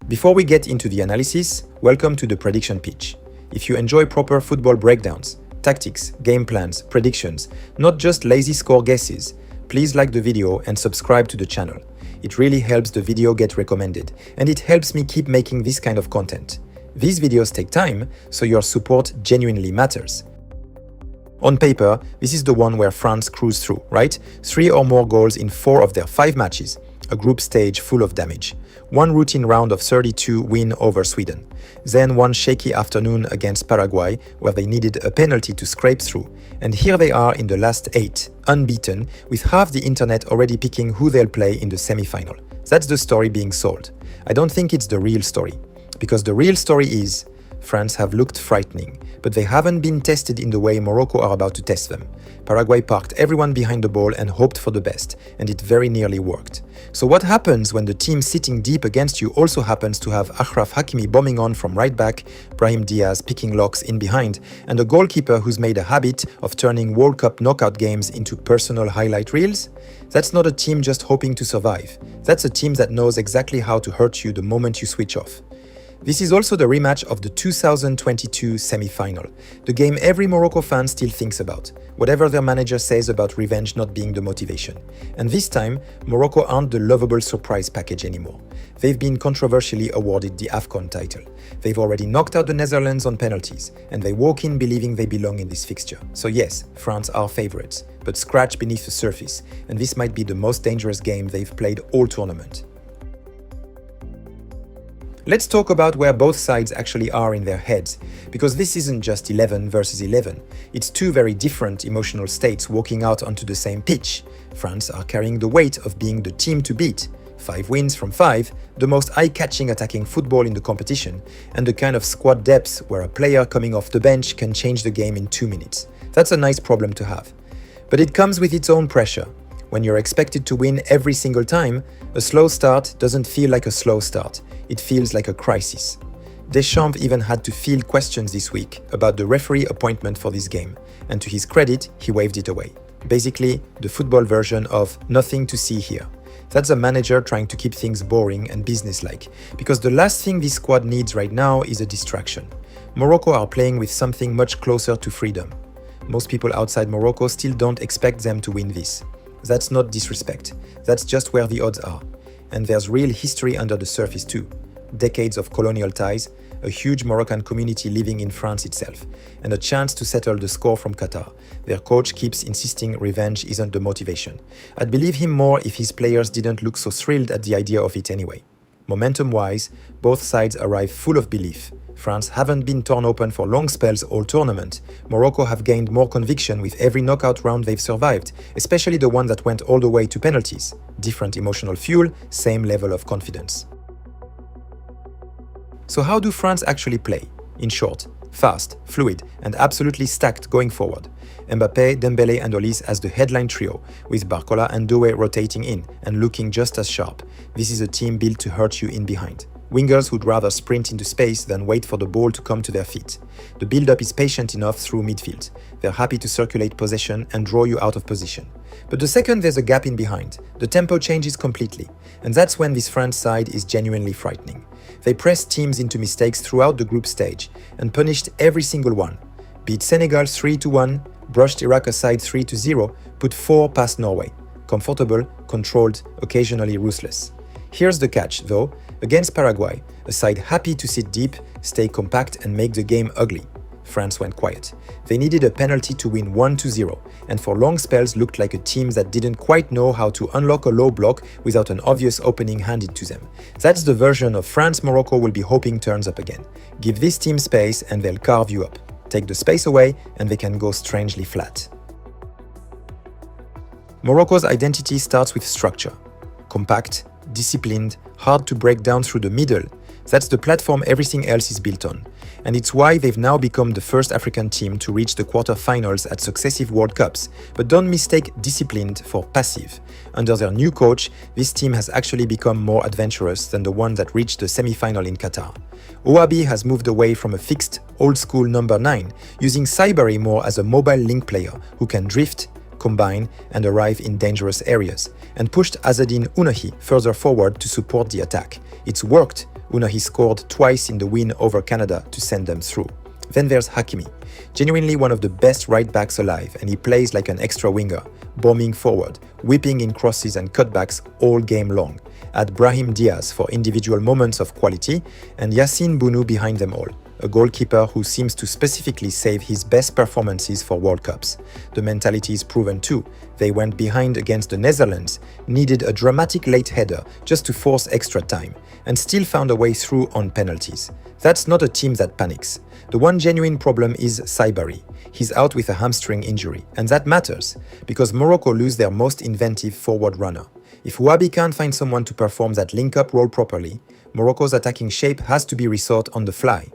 Before we get into the analysis, welcome to the prediction pitch. If you enjoy proper football breakdowns, tactics, game plans, predictions, not just lazy score guesses, please like the video and subscribe to the channel. It really helps the video get recommended, and it helps me keep making this kind of content. These videos take time, so your support genuinely matters. On paper, this is the one where France cruised through, right? 3 or more goals in 4 of their 5 matches. A group stage full of damage. One routine round of 32 win over Sweden. Then one shaky afternoon against Paraguay, where they needed a penalty to scrape through. And here they are in the last 8, unbeaten, with half the internet already picking who they'll play in the semi-final. That's the story being sold. I don't think it's the real story. Because the real story is, France have looked frightening, but they haven't been tested in the way Morocco are about to test them. Paraguay parked everyone behind the ball and hoped for the best, and it very nearly worked. So what happens when the team sitting deep against you also happens to have Hakimi bombing on from right back, Brahim Díaz picking locks in behind, and a goalkeeper who's made a habit of turning World Cup knockout games into personal highlight reels? That's not a team just hoping to survive. That's a team that knows exactly how to hurt you the moment you switch off. This is also the rematch of the 2022 semi-final, the game every Morocco fan still thinks about, whatever their manager says about revenge not being the motivation. And this time, Morocco aren't the lovable surprise package anymore. They've been controversially awarded the AFCON title. They've already knocked out the Netherlands on penalties, and they walk in believing they belong in this fixture. So yes, France are favourites, but scratch beneath the surface, and this might be the most dangerous game they've played all tournament. Let's talk about where both sides actually are in their heads, because this isn't just 11 versus 11. It's 2 very different emotional states walking out onto the same pitch. France are carrying the weight of being the team to beat. 5 wins from 5, the most eye-catching attacking football in the competition, and the kind of squad depth where a player coming off the bench can change the game in 2 minutes. That's a nice problem to have. But it comes with its own pressure. When you're expected to win every single time, a slow start doesn't feel like a slow start. It feels like a crisis. Deschamps even had to field questions this week about the referee appointment for this game, and to his credit, he waved it away. Basically, the football version of nothing to see here. That's a manager trying to keep things boring and businesslike, because the last thing this squad needs right now is a distraction. Morocco are playing with something much closer to freedom. Most people outside Morocco still don't expect them to win this. That's not disrespect, that's just where the odds are. And there's real history under the surface too. Decades of colonial ties, a huge Moroccan community living in France itself, and a chance to settle the score from Qatar. Their coach keeps insisting revenge isn't the motivation. I'd believe him more if his players didn't look so thrilled at the idea of it anyway. Momentum-wise, both sides arrive full of belief. France haven't been torn open for long spells all tournament. Morocco have gained more conviction with every knockout round they've survived, especially the one that went all the way to penalties. Different emotional fuel, same level of confidence. So how do France actually play? In short, fast, fluid, and absolutely stacked going forward. Mbappe, Dembélé and Olise as the headline trio, with Barcola and Doué rotating in and looking just as sharp. This is a team built to hurt you in behind. Wingers would rather sprint into space than wait for the ball to come to their feet. The build-up is patient enough through midfield. They're happy to circulate possession and draw you out of position. But the second there's a gap in behind, the tempo changes completely. And that's when this France side is genuinely frightening. They pressed teams into mistakes throughout the group stage and punished every single one. Beat Senegal 3-1, brushed Iraq aside 3-0, put 4 past Norway. Comfortable, controlled, occasionally ruthless. Here's the catch, though. Against Paraguay, a side happy to sit deep, stay compact and make the game ugly. France went quiet. They needed a penalty to win 1-0, and for long spells looked like a team that didn't quite know how to unlock a low block without an obvious opening handed to them. That's the version of France Morocco will be hoping turns up again. Give this team space and they'll carve you up. Take the space away and they can go strangely flat. Morocco's identity starts with structure. Compact, disciplined, hard to break down through the middle. That's the platform everything else is built on. And it's why they've now become the first African team to reach the quarter-finals at successive World Cups. But don't mistake disciplined for passive. Under their new coach, this team has actually become more adventurous than the one that reached the semi-final in Qatar. Ounahi has moved away from a fixed, old-school number 9, using Saibari more as a mobile link player who can drift, combine and arrive in dangerous areas, and pushed Azzedine Ounahi further forward to support the attack. It's worked. Ounahi scored twice in the win over Canada to send them through. Then there's Hakimi, genuinely one of the best right-backs alive, and he plays like an extra winger, bombing forward, whipping in crosses and cutbacks all game long. Add Brahim Díaz for individual moments of quality, and Bounou behind them all, a goalkeeper who seems to specifically save his best performances for World Cups. The mentality is proven too. They went behind against the Netherlands, needed a dramatic late header just to force extra time, and still found a way through on penalties. That's not a team that panics. The one genuine problem is Saibari. He's out with a hamstring injury, and that matters, because Morocco lose their most inventive forward runner. If Wabi can't find someone to perform that link-up role properly, Morocco's attacking shape has to be rethought on the fly.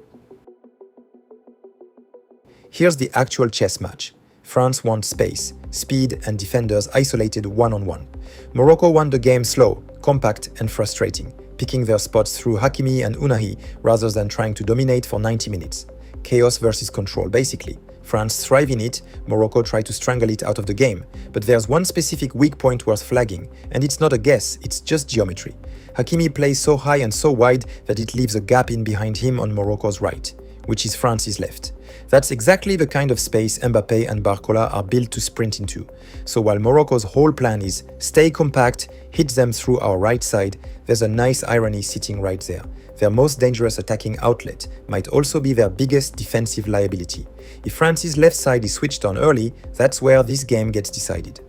Here's the actual chess match. France wants space, speed, and defenders isolated one-on-one. Morocco won the game slow, compact, and frustrating, picking their spots through Hakimi and Ounahi rather than trying to dominate for 90 minutes. Chaos versus control, basically. France thrive in it, Morocco try to strangle it out of the game. But there's one specific weak point worth flagging, and it's not a guess, it's just geometry. Hakimi plays so high and so wide that it leaves a gap in behind him on Morocco's right, which is France's left. That's exactly the kind of space Mbappe and Barcola are built to sprint into. So while Morocco's whole plan is stay compact, hit them through our right side, there's a nice irony sitting right there. Their most dangerous attacking outlet might also be their biggest defensive liability. If France's left side is switched on early, that's where this game gets decided.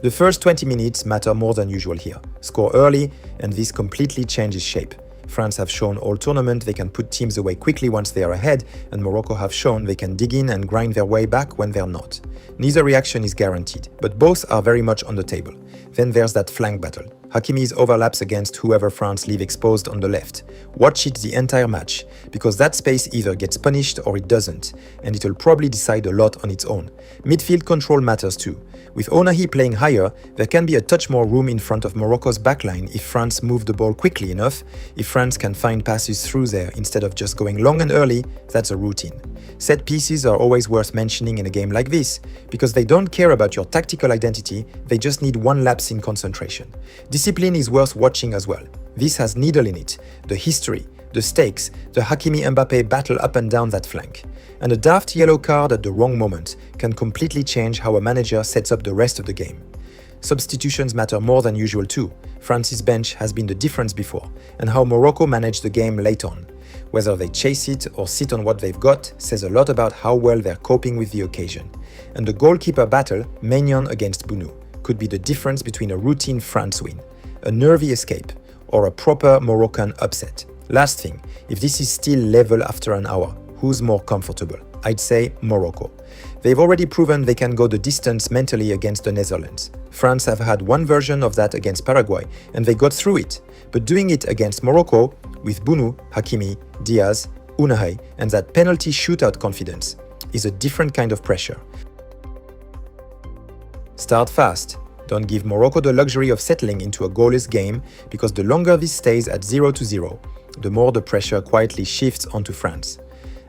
The first 20 minutes matter more than usual here. Score early, and this completely changes shape. France have shown all tournament they can put teams away quickly once they are ahead, and Morocco have shown they can dig in and grind their way back when they're not. Neither reaction is guaranteed, but both are very much on the table. Then there's that flank battle. Hakimi's overlaps against whoever France leave exposed on the left. Watch it the entire match, because that space either gets punished or it doesn't, and it'll probably decide a lot on its own. Midfield control matters too. With Ounahi playing higher, there can be a touch more room in front of Morocco's backline if France move the ball quickly enough. If France can find passes through there instead of just going long and early, that's a routine. Set pieces are always worth mentioning in a game like this, because they don't care about your tactical identity, they just need one lapse in concentration. Discipline is worth watching as well. This has needle in it, the history, the stakes, the Hakimi-Mbappe battle up and down that flank. And a daft yellow card at the wrong moment can completely change how a manager sets up the rest of the game. Substitutions matter more than usual too. France's bench has been the difference before, and how Morocco managed the game late on. Whether they chase it or sit on what they've got says a lot about how well they're coping with the occasion. And the goalkeeper battle, Maignan against Bounou, could be the difference between a routine France win, a nervy escape, or a proper Moroccan upset. Last thing, if this is still level after an hour, who's more comfortable? I'd say Morocco. They've already proven they can go the distance mentally against the Netherlands. France have had one version of that against Paraguay, and they got through it. But doing it against Morocco, with Bounou, Hakimi, Díaz, Ounahi, and that penalty shootout confidence, is a different kind of pressure. Start fast. Don't give Morocco the luxury of settling into a goalless game, because the longer this stays at 0-0, the more the pressure quietly shifts onto France.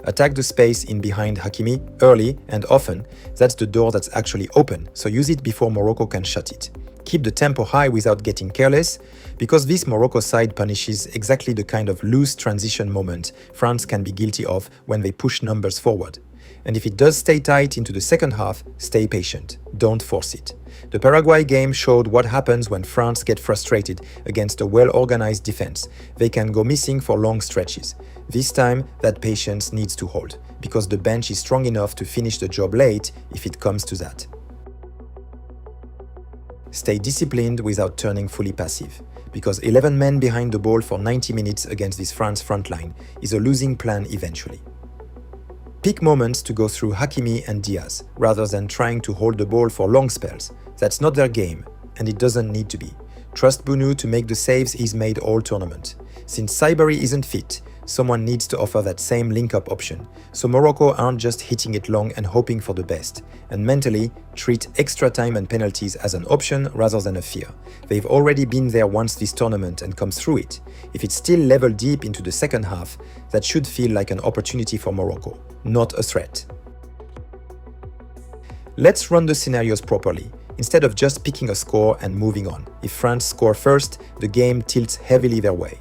Attack the space in behind Hakimi early and often. That's the door that's actually open, so use it before Morocco can shut it. Keep the tempo high without getting careless, because this Morocco side punishes exactly the kind of loose transition moment France can be guilty of when they push numbers forward. And if it does stay tight into the second half, stay patient. Don't force it. The Paraguay game showed what happens when France get frustrated against a well-organized defense. They can go missing for long stretches. This time, that patience needs to hold, because the bench is strong enough to finish the job late if it comes to that. Stay disciplined without turning fully passive, because 11 men behind the ball for 90 minutes against this France frontline is a losing plan eventually. Pick moments to go through Hakimi and Díaz, rather than trying to hold the ball for long spells. That's not their game, and it doesn't need to be. Trust Bounou to make the saves he's made all tournament. Since Saibari isn't fit, someone needs to offer that same link-up option, so Morocco aren't just hitting it long and hoping for the best, and mentally treat extra time and penalties as an option rather than a fear. They've already been there once this tournament and come through it. If it's still level deep into the second half, that should feel like an opportunity for Morocco, not a threat. Let's run the scenarios properly, instead of just picking a score and moving on. If France score first, the game tilts heavily their way.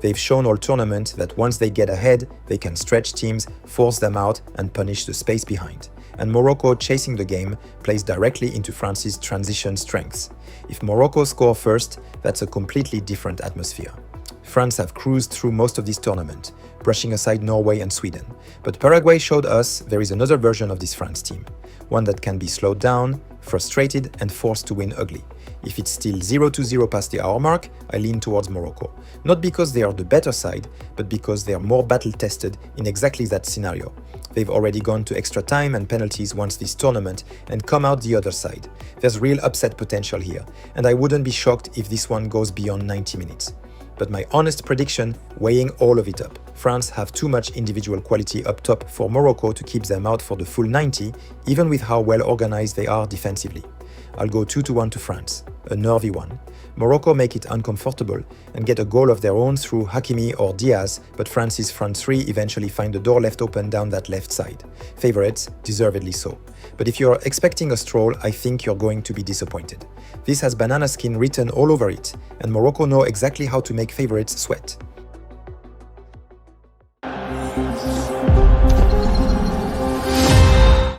They've shown all tournament that once they get ahead, they can stretch teams, force them out, and punish the space behind. And Morocco, chasing the game, plays directly into France's transition strengths. If Morocco score first, that's a completely different atmosphere. France have cruised through most of this tournament, brushing aside Norway and Sweden. But Paraguay showed us there is another version of this France team, one that can be slowed down, frustrated, and forced to win ugly. If it's still 0-0 past the hour mark, I lean towards Morocco. Not because they are the better side, but because they are more battle-tested in exactly that scenario. They've already gone to extra time and penalties once this tournament and come out the other side. There's real upset potential here, and I wouldn't be shocked if this one goes beyond 90 minutes. But my honest prediction, weighing all of it up, France have too much individual quality up top for Morocco to keep them out for the full 90, even with how well organized they are defensively. I'll go 2-1 to France, a nervy one. Morocco make it uncomfortable and get a goal of their own through Hakimi or Díaz, but France's front three eventually find the door left open down that left side. Favorites, deservedly so. But if you're expecting a stroll, I think you're going to be disappointed. This has banana skin written all over it, and Morocco know exactly how to make favorites sweat.